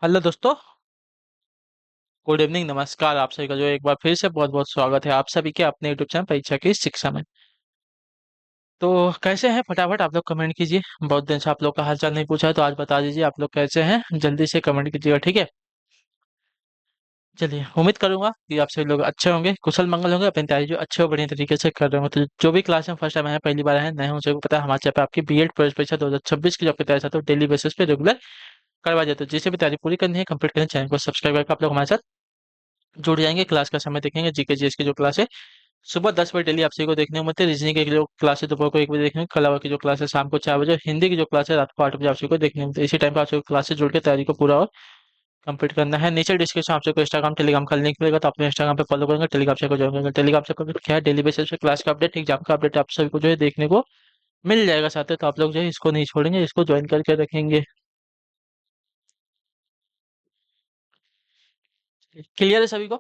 Hello दोस्तों। Good evening, नमस्कार। आप सभी का जो एक बार फिर से बहुत बहुत स्वागत है आप सभी के अपने यूट्यूब चैनल परीक्षा की शिक्षा में। तो कैसे हैं, फटाफट आप लोग कमेंट कीजिए। बहुत दिन से आप लोग का हालचाल नहीं पूछा है, तो आज बता दीजिए आप लोग कैसे हैं, जल्दी से कमेंट कीजिएगा, ठीक है। चलिए, उम्मीद करूंगा कि आप सभी लोग अच्छे होंगे, कुशल मंगल होंगे, अपनी तैयारी जो अच्छे और बढ़िया तरीके से कर रहे होंगे। तो जो भी क्लास में फर्स्ट टाइम है, पहली बार है, नए हो, सभी को पता है हमारे चैनल पे आपकी बीएड प्रवेश परीक्षा 2026 की जो आपकी तैयारी है, तो डेली बेसिस पे रेगुलर करवा जाते हैं। जिसे भी तैयारी पूरी करनी है, कंप्लीट करनी है, चैनल को सब्सक्राइब करके आप लोग हमारे साथ जुड़ जाएंगे। क्लास का समय देखेंगे, जीके जीएस की जो क्लास है सुबह 10 बजे डेली आप सभी को देखने को मिलती है। रीजनिंग की जो क्लास है दोपहर को 1 बजे देखने को, कला की जो क्लास है शाम को 4 बजे, हिंदी की जो क्लास है रात को 8 बजे आप सभी को देखने को मिलती है। इसी टाइम पर आप सभी को क्लास से जुड़ के तैयारी को पूरा और कंप्लीट करना है। नीचे डिस्क्रिप्शन आप सबको इंस्टाग्राम टेलीग्राम का लिंक मिलेगा, तो अपने इंस्टाग्राम पे फॉलो करेंगे, टेलीग्राम से ज्वाइन करेंगे। टेलीग्राम से क्या है, डेली बेसिस पे क्लास का अपडेट, एग्जाम का अपडेट आप सभी को जो है देखने को मिल जाएगा साथ में। तो आप लोग जो है इसको नहीं छोड़ेंगे, इसको ज्वाइन करके रखेंगे। क्लियर है सभी को?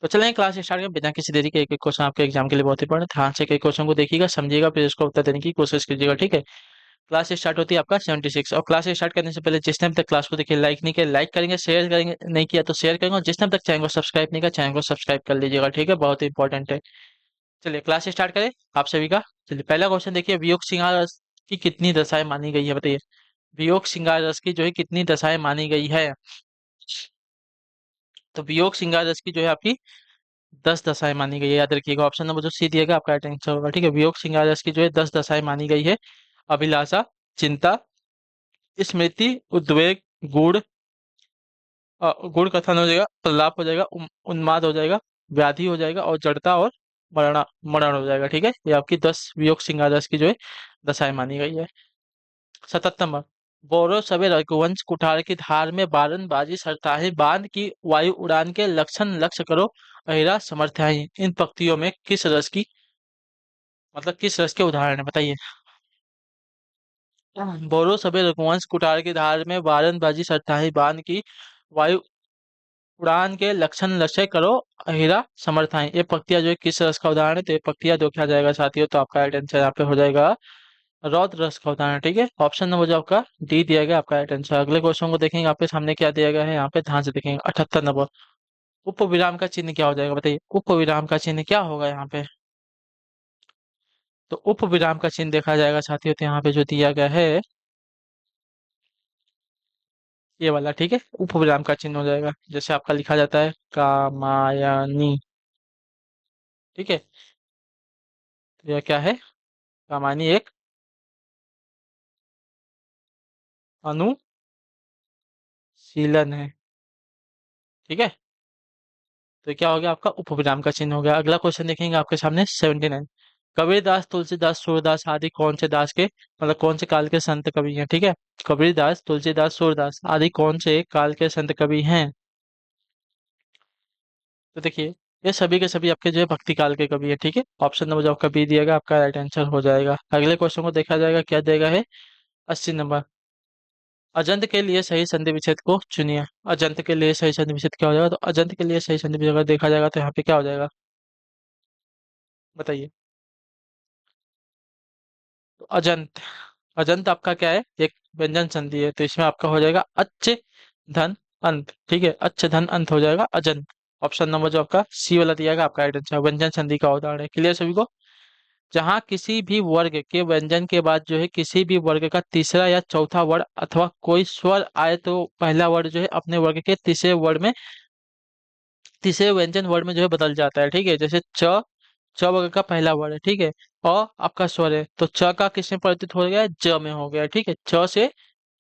तो चलें क्लास स्टार्ट करें बिना किसी देरी के। एक एक क्वेश्चन आपके एग्जाम के लिए बहुत इंपॉर्टेंट है, ध्यान से एक एक क्वेश्चन को देखिएगा, समझिएगा, फिर इसको उत्तर देने की कोशिश कीजिएगा, ठीक है। क्लास स्टार्ट होती है आपका 76। और क्लास स्टार्ट करने से पहले जिसने अभी तक क्लास को देखिए, लाइक नहीं किया लाइक करेंगे, शेयर करेंगे नहीं किया तो शेयर करेंगे, और जिसने अभी तक चैनल को सब्सक्राइब नहीं किया चैनल को सब्सक्राइब कर लीजिएगा, ठीक है, बहुत इंपॉर्टेंट है। चलिए क्लास स्टार्ट करें आप सभी का। चलिए पहला क्वेश्चन देखिए, वियोग श्रृंगार रस की कितनी दशाएं मानी गई है, बताइए। वियोग श्रृंगार रस की जो है कितनी दशाएं मानी गई है। तो वियोग श्रृंगार रस की जो है आपकी 10 दशाएं मानी गई है, याद रखिएगा। ऑप्शन नंबर जो सी दिएगा आपका राइट आंसर होगा, ठीक है। वियोग श्रृंगार रस की जो है 10 दशाएं मानी गई है। अभिलाषा, चिंता, स्मृति, उद्वेग, गुड़, गुड़ कथन हो जाएगा, प्रलाप हो जाएगा, उन्माद हो जाएगा, व्याधि हो जाएगा, और जड़ता और मरण मरण हो जाएगा, ठीक है। ये आपकी 10 वियोग श्रृंगार रस की जो है दशाएं मानी गई है। 77 नंबर, बौरव सवे रघुवंश कुठार की धार में बारन बाजी सरताहि बांध की वायु उड़ान के लक्षण लक्ष्य करो अहिरा समर्थाहि। इन पंक्तियों में किस रस की, मतलब किस रस के उदाहरण है, बताइए। बोरो सभे रघुवंश कुठार की धार में बारन बाजी सरताहि बांध की वायु उड़ान के लक्षण लक्ष्य करो अहिरा समर्थाएं। ये पंक्तियां जो है किस रस का उदाहरण है, तो ये पंक्तियां देखा जाएगा साथियों, तो आपका राइट आंसर यहाँ पे हो जाएगा रौद्र रस का उदाहरण, ठीक है। ऑप्शन नंबर जो आपका डी दिया गया आपका राइट आंसर। अगले क्वेश्चन को देखेंगे, आपके सामने क्या दिया गया है, यहाँ पे ध्यान से देखेंगे। 78 नंबर, उप विराम का चिन्ह क्या हो जाएगा, बताइए। उप विराम का चिन्ह क्या होगा यहाँ पे। तो उप विराम का चिन्ह देखा जाएगा साथियों, तो यहाँ पे जो दिया गया है ये वाला, ठीक है, उप विराम का चिन्ह हो जाएगा। जैसे आपका लिखा जाता है कामायनी, ठीक है। तो यह क्या है, कामायनी एक अनुशीलन है, ठीक है। तो क्या हो गया, आपका उपविराम का चिन्ह हो गया। अगला क्वेश्चन देखेंगे आपके सामने 79। कबीरदास, तुलसीदास, सूरदास आदि कौन से दास के, मतलब कौन से काल के संत कवि हैं, ठीक है। कबीरदास, तुलसीदास, सूरदास आदि कौन से काल के संत कवि हैं। तो देखिए, ये सभी के सभी आपके जो है भक्ति काल के कवि है, ठीक है। ऑप्शन नंबर जो आपका बी दिएगा आपका राइट आंसर हो जाएगा। अगले क्वेश्चन को देखा जाएगा, क्या देगा है 80 नंबर। अजंत के लिए सही संधि विच्छेद को चुनिए। अजंत के लिए सही संधि विच्छेद क्या हो जाएगा, तो अजंत के लिए सही संधि विच्छेद अगर देखा जाएगा तो यहाँ पे क्या हो जाएगा, बताइए। तो अजंत, अजंत आपका क्या है, एक व्यंजन संधि है, तो इसमें आपका हो जाएगा अच्छ धन अंत, ठीक है, अच्छ धन अंत हो जाएगा अजंत। ऑप्शन नंबर जो आपका सी वाला दिया गया आपका राइट आंसर, व्यंजन संधि का उदाहरण है। क्लियर सभी को? जहां किसी भी वर्ग के व्यंजन के बाद जो है किसी भी वर्ग का तीसरा या चौथा वर्ण अथवा कोई स्वर आए, तो पहला वर्ण जो है अपने वर्ग के तीसरे वर्ण में, तीसरे व्यंजन वर्ण में जो है बदल जाता है, ठीक है। जैसे च, च वर्ग का पहला वर्ण है, ठीक है। और आपका स्वर है, तो च का किसमें परिवर्तित हो गया है, ज में हो गया है, ठीक है। च से,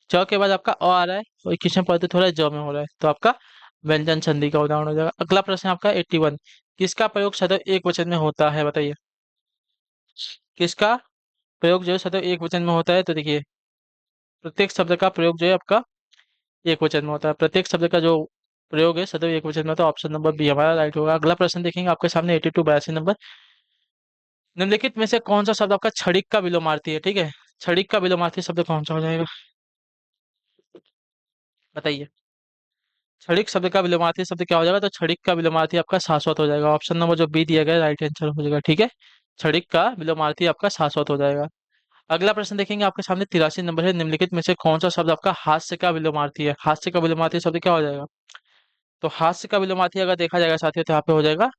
च के बाद आपका अ आ रहा है, और किसमें परिवर्तित हो रहा है, ज में हो रहा है, तो आपका व्यंजन संधि का उदाहरण हो जाएगा। अगला प्रश्न आपका 81। किसका प्रयोग सदैव एक वचन में होता है, बताइए। किसका प्रयोग जो है सदैव एक वचन में होता है, तो देखिए, प्रत्येक शब्द का प्रयोग जो है आपका एक वचन में होता है। प्रत्येक शब्द का जो प्रयोग है सदैव एक वचन में होता है। ऑप्शन नंबर बी हमारा राइट होगा। अगला प्रश्न देखेंगे आपके सामने 82, 82 नंबर। निम्नलिखित में से कौन सा शब्द आपका क्षणिक का विलोमार्थी है, ठीक है। क्षणिक का विलोमार्थी शब्द कौन सा हो जाएगा, बताइए। क्षणिक शब्द का विलोमार्थी शब्द क्या हो जाएगा, तो क्षणिक का विलोमार्थी आपका शाश्वत हो जाएगा। ऑप्शन नंबर जो बी दिया गया राइट आंसर हो जाएगा, ठीक है। क्षणिक का विलोमार्थी आपका शाश्वत हो जाएगा। अगला प्रश्न देखेंगे, आपके सामने 83 नंबर है, निम्नलिखित में से कौन सा शब्द आपका हास्य का विलोमार्थी है? हास्य का विलोमार्थी शब्द क्या हो जाएगा? तो हास्य का विलोमार्थी अगर देखा जाएगा साथियों, तो यहाँ पे हो जाएगा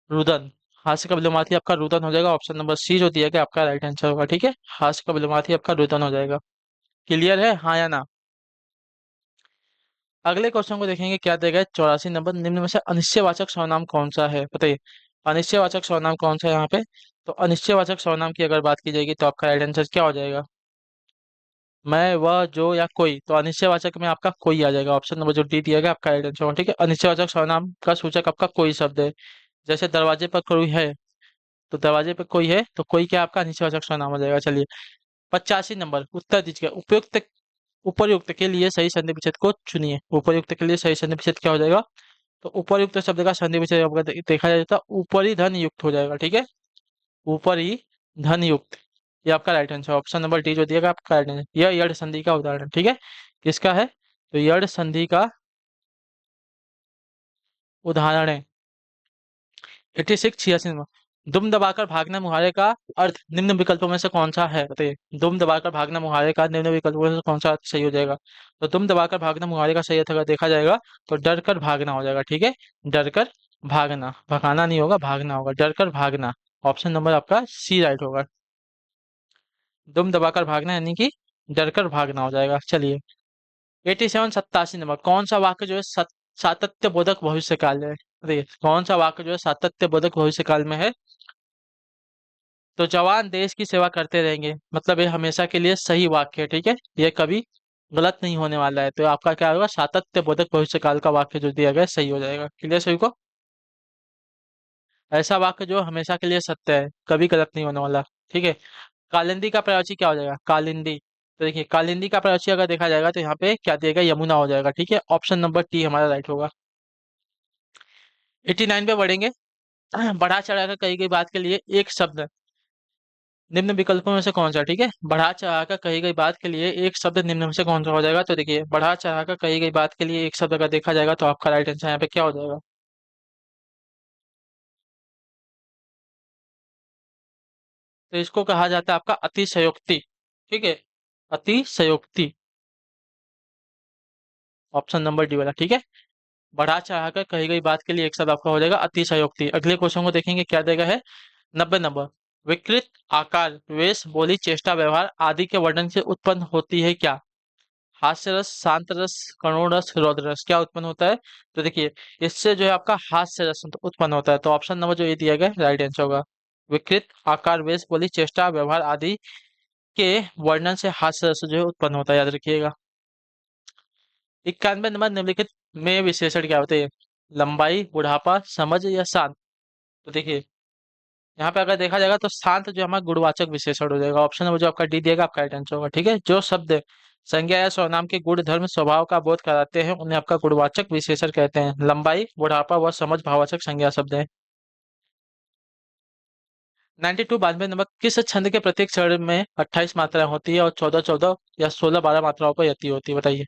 रुदन। हास्य का विलोमार्थी आपका रुदन हो जाएगा। ऑप्शन नंबर सी जो दिया गया आपका राइट आंसर होगा। ठीक है, हास्य का विलोमार्थी आपका रुदन हो जाएगा। क्लियर है, हाँ या ना? अगले क्वेश्चन को देखेंगे, क्या देगा 84 नंबर, निम्न में से अनिश्चयवाचक सर्वनाम कौन सा है, बताइए। अनिश्चयवाचक सर्वनाम कौन सा है यहाँ पे? तो अनिश्चयवाचक सर्वनाम की अगर बात की जाएगी तो आपका राइट आंसर क्या हो जाएगा? मैं, वह, जो या कोई। तो अनिश्चयवाचक में आपका कोई आ जाएगा। ऑप्शन नंबर जो डी दिया गया आपका राइट आंसर होगा। ठीक है, अनिश्चयवाचक सर्वनाम का सूचक आपका कोई शब्द है। जैसे दरवाजे पर कोई है, तो दरवाजे पर कोई है तो कोई क्या आपका अनिश्चयवाचक सर्वनाम हो जाएगा। चलिए, 85 नंबर, उत्तर दीजिए। उपयुक्त, उपर्युक्त के लिए सही संधि विच्छेद को चुनिए। उपर्युक्त के लिए सही संधि विच्छेद क्या हो जाएगा? तो उपर्युक्त शब्द का संधि विच्छेद आपका देखा जाए तो ऊपरी धन युक्त हो जाएगा। ठीक है, ऊपरी धन युक्त, ये आपका right answer. Option number D जो दिएगा आपका राइट आंसर। यह यड़ संधि का उदाहरण, ठीक है, किसका है? तो यड़ संधि का उदाहरण है। 86 86 नंबर, दुम दबाकर भागना मुहावरे का अर्थ निम्न विकल्पों में से कौन सा है, बताइए। दुम दबाकर भागना मुहावरे का निम्न विकल्पों में से कौन सा अर्थ सही हो जाएगा? तो दुम दबाकर भागना मुहावरे का सही अर्थ अगर देखा जाएगा तो डर कर भागना हो जाएगा। ठीक है, डर कर भागना, भगाना नहीं होगा, भागना होगा, डर कर भागना। ऑप्शन नंबर आपका सी राइट होगा। दुम दबाकर भागना यानी कि डर कर भागना हो जाएगा। चलिए, 87 87 नंबर, कौन सा वाक्य जो है सातत्य बोधक भविष्य काल है? देखिए, कौन सा वाक्य जो है सातत्य बोधक भविष्य काल में है? तो जवान देश की सेवा करते रहेंगे, मतलब ये हमेशा के लिए सही वाक्य है। ठीक है, ये कभी गलत नहीं होने वाला है। तो आपका क्या होगा? सातत्य बोधक भविष्य काल का वाक्य जो दिया गया है सही हो जाएगा। क्लियर सभी को? ऐसा वाक्य जो हमेशा के लिए सत्य है, कभी गलत नहीं होने वाला। ठीक है, कालिंदी का प्रयाची क्या हो जाएगा? कालिंदी। तो देखिए, कालिंदी का प्रयाची अगर देखा जाएगा तो यहाँ पे क्या दिएगा? यमुना हो जाएगा। ठीक है, ऑप्शन नंबर टी हमारा राइट होगा। 89 पे बढ़ेंगे। बढ़ा चढ़ाकर कही गई बात के लिए एक शब्द निम्न विकल्पों में से कौन सा? ठीक है, बढ़ा चढ़ाकर कही गई बात के लिए एक शब्द निम्न में से कौन सा हो जाएगा? तो देखिए, बढ़ा चढ़ाकर कही गई बात के लिए एक शब्द अगर देखा जाएगा तो आपका राइट आंसर यहाँ पे क्या हो जाएगा? तो इसको कहा जाता है आपका अतिशयोक्ति। ठीक है, अतिशयोक्ति, ऑप्शन नंबर डी वाला। ठीक है, बढ़ा चढ़ाकर कही गई बात के लिए एक शब्द आपका हो जाएगा अतिशयोक्ति। अगले क्वेश्चन को देखेंगे, क्या देगा है 90 नंबर, विकृत आकार, वेश, बोली, चेष्टा, व्यवहार आदि के वर्णन से उत्पन्न होती है क्या? हास्य रस, शांत रस, करुण रस, रौद्र रस, क्या उत्पन्न होता है? तो देखिए, इससे जो है आपका हास्य रस उत्पन्न होता है। तो ऑप्शन नंबर जो ये दिया गया राइट आंसर होगा। विकृत आकार, वेश, बोली, चेष्टा, व्यवहार आदि के वर्णन से हास्य रस जो है उत्पन्न होता है, याद रखिएगा। 91 नंबर, निम्नलिखित में विशेषण क्या होते हैं? लंबाई, बुढ़ापा, समझ या शांत? तो देखिए, यहाँ पे अगर देखा जाएगा तो शांत जो हमारा गुणवाचक विशेषण हो जाएगा। ऑप्शन नंबर जो आपका डी दिएगा आपका राइट आंसर होगा। ठीक है, जो शब्द संज्ञा या सर्वनाम के गुण, धर्म, स्वभाव का बोध कराते हैं उन्हें आपका गुणवाचक विशेषण कहते हैं। लंबाई, बुढ़ापा व समझ भाववाचक संज्ञा शब्द है। 92 92 नंबर, किस छंद के प्रत्येक चरण में 28 मात्राएं होती है और 14 14 या 16 12 मात्राओं पर यति होती है, बताइए।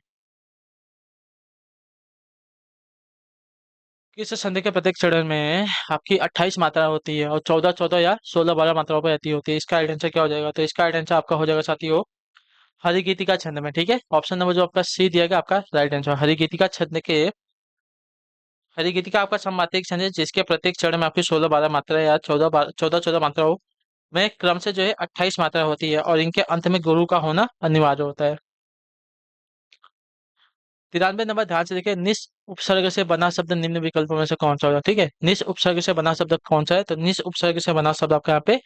किस छंद के प्रत्येक चरण में आपकी 28 मात्रा होती है और 14 14 या 16 12 मात्राओं पर यति होती है? इसका राइट आंसर क्या हो जाएगा? तो इसका राइट आंसर आपका हो जाएगा साथियों हरिगीतिका छंद में। ठीक है, ऑप्शन नंबर जो आपका सी दिया गया आपका राइट आंसर। हरिगीतिका छंद के, हरिगीतिका आपका सममात्रिक छंद है जिसके प्रत्येक चरण में आपकी 16 12 मात्रा या 14 14 मात्राओं में क्रम से जो है 28 मात्रा होती है और इनके अंत में गुरु का होना अनिवार्य होता है। 93 नंबर, ध्यान से देखिए, निस उपसर्ग से बना शब्द निम्न विकल्पों में से कौन सा होगा? ठीक है, निस उपसर्ग से बना शब्द कौन सा है? तो निस उपसर्ग से बना शब्द आपका यहाँ पे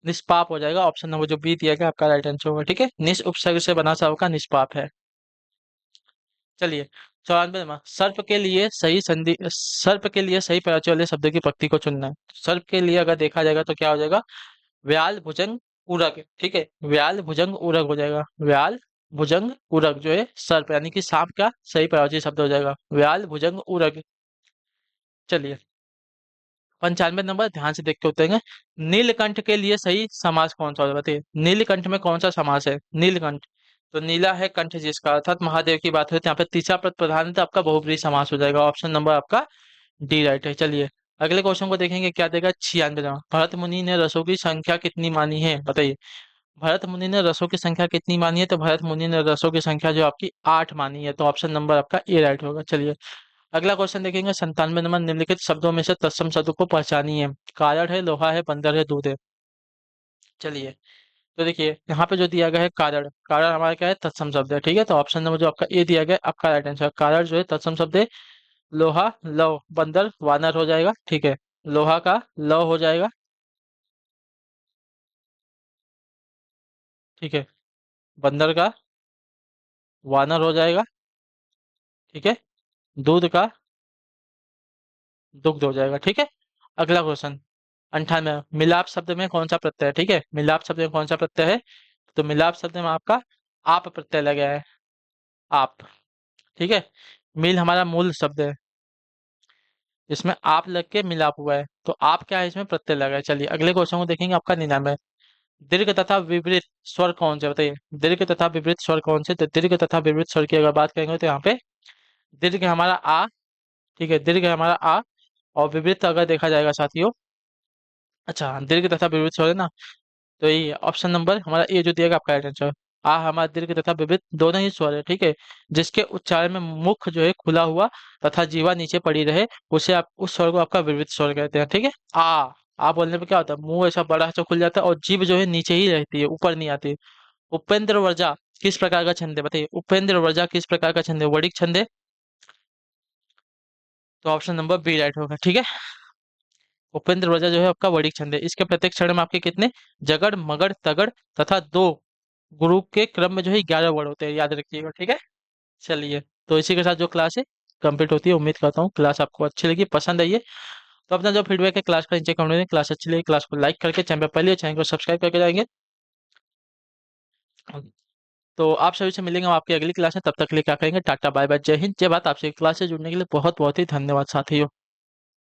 निष्पाप हो जाएगा। ऑप्शन नंबर जो बी दिया गया आपका राइट आंसर होगा। ठीक है, निस उपसर्ग से बना शब्द का निष्पाप है। चलिए, 94 नंबर, सर्प के लिए सही संधि, सर्प के लिए सही प्रयोज्य वाले शब्द की पंक्ति को चुनना है। सर्प के लिए अगर देखा जाएगा तो क्या हो जाएगा? व्याल, भुजंग, उरग। ठीक है, व्याल, भुजंग, उरग हो जाएगा। व्याल, भुजंग, उरग जो है सर्प यानी कि सांप का सही प्रयोज्य शब्द हो जाएगा। व्याल, भुजंग, उरग। चलिए, 95 नंबर, ध्यान से देख के होते हैं। नीलकंठ के लिए सही समास कौन सा होगा? बताइए, नीलकंठ में कौन सा समास है? नीलकंठ, तो नीला है कंठ जिसका, अर्थात महादेव की बात है, तो यहाँ पे तीसरा पद प्रधान है, तो आपका बहुब्रीहि समास हो जाएगा। ऑप्शन नंबर आपका डी राइट है। चलिए, अगले क्वेश्चन को देखेंगे, क्या देगा 96 नंबर, भरत मुनि ने रसों की संख्या कितनी मानी है, बताइए। भरत मुनि ने रसों की संख्या कितनी मानी है? तो भरत मुनि ने रसों की संख्या जो आपकी 8 मानी है, तो ऑप्शन नंबर आपका ए राइट होगा। चलिए अगला क्वेश्चन देखेंगे। 97 नंबर, निम्नलिखित शब्दों में से तत्सम शब्द को पहचानिए। कारण है, लोहा है, बंदर है, दूध है। चलिए तो देखिए यहाँ पे जो दिया गया है कारण, कारण हमारा क्या है? तत्सम शब्द है। ठीक है, तो ऑप्शन नंबर जो आपका ए दिया गया है आपका राइट आंसर। कारण जो है तत्सम शब्द है। लोहा लव, बंदर वानर हो जाएगा। ठीक है, लोहा का लव हो जाएगा। ठीक है, बंदर का वानर हो जाएगा। ठीक है, दूध का दुग्ध हो जाएगा। ठीक है, अगला क्वेश्चन। 98, मिलाप शब्द में कौन सा प्रत्यय है? ठीक है, मिलाप शब्द में कौन सा प्रत्यय है? तो मिलाप शब्द में आपका आप प्रत्यय लगा है। आप। ठीक है, मिल हमारा मूल शब्द है, इसमें आप लग के मिलाप हुआ है, तो आप क्या है? इसमें प्रत्यय लगा है। चलिए अगले क्वेश्चन को देखेंगे। आपका 99, दीर्घ तथा विपरीत स्वर कौन से? बताइए, दीर्घ तथा विपरीत स्वर कौन से? तो दीर्घ तथा विपरीत स्वर की अगर बात करेंगे तो यहाँ पे दीर्घ हमारा आ। ठीक है, दीर्घ हमारा आ, और विपरीत अगर देखा जाएगा साथियों, अच्छा दीर्घ तथा विपरीत स्वर है ना, तो ये ऑप्शन नंबर हमारा ए जो दिएगा आपका राइट आंसर। आ हमारा दीर्घ तथा विपरीत दोनों ही स्वर है। ठीक है, जिसके उच्चारण में मुख जो है खुला हुआ तथा जीवा नीचे पड़ी रहे, उसे आप उस स्वर को आपका विपरीत स्वर कहते हैं। ठीक है, आ बोलने पे क्या होता है? मुंह ऐसा बड़ा सा खुल जाता है और जीभ जो है नीचे ही रहती है, ऊपर नहीं आती। उपेंद्र वर्जा किस प्रकार का छंद है? बताइए, उपेंद्र वर्जा किस प्रकार का छंद है? वर्णिक छंद है, तो ऑप्शन नंबर बी राइट होगा। ठीक है, उपेंद्र वर्जा जो है आपका वर्णिक छंद है। इसके प्रत्येक क्षण में आपके कितने जगड़ मगड़ तगड़ तथा दो गुरु के क्रम में जो है 11 वर्ड होते हैं, याद रखिएगा। ठीक है, चलिए तो इसी के साथ जो क्लास है कंप्लीट होती है। उम्मीद करता हूँ क्लास आपको अच्छी लगी, पसंद आई है। तो अपना जो फीडबैक है क्लास का नीचे कमेंट में, क्लास अच्छी लगी क्लास को लाइक करके, चैनल पर पहले चैनल को सब्सक्राइब करके जाएंगे। तो आप सभी से मिलेंगे हम आपकी अगली क्लास में, तब तक के लिए क्या करेंगे? टाटा बाय बाय, जय हिंद जय भारत। आपसे क्लास से जुड़ने के लिए बहुत बहुत ही धन्यवाद साथियों।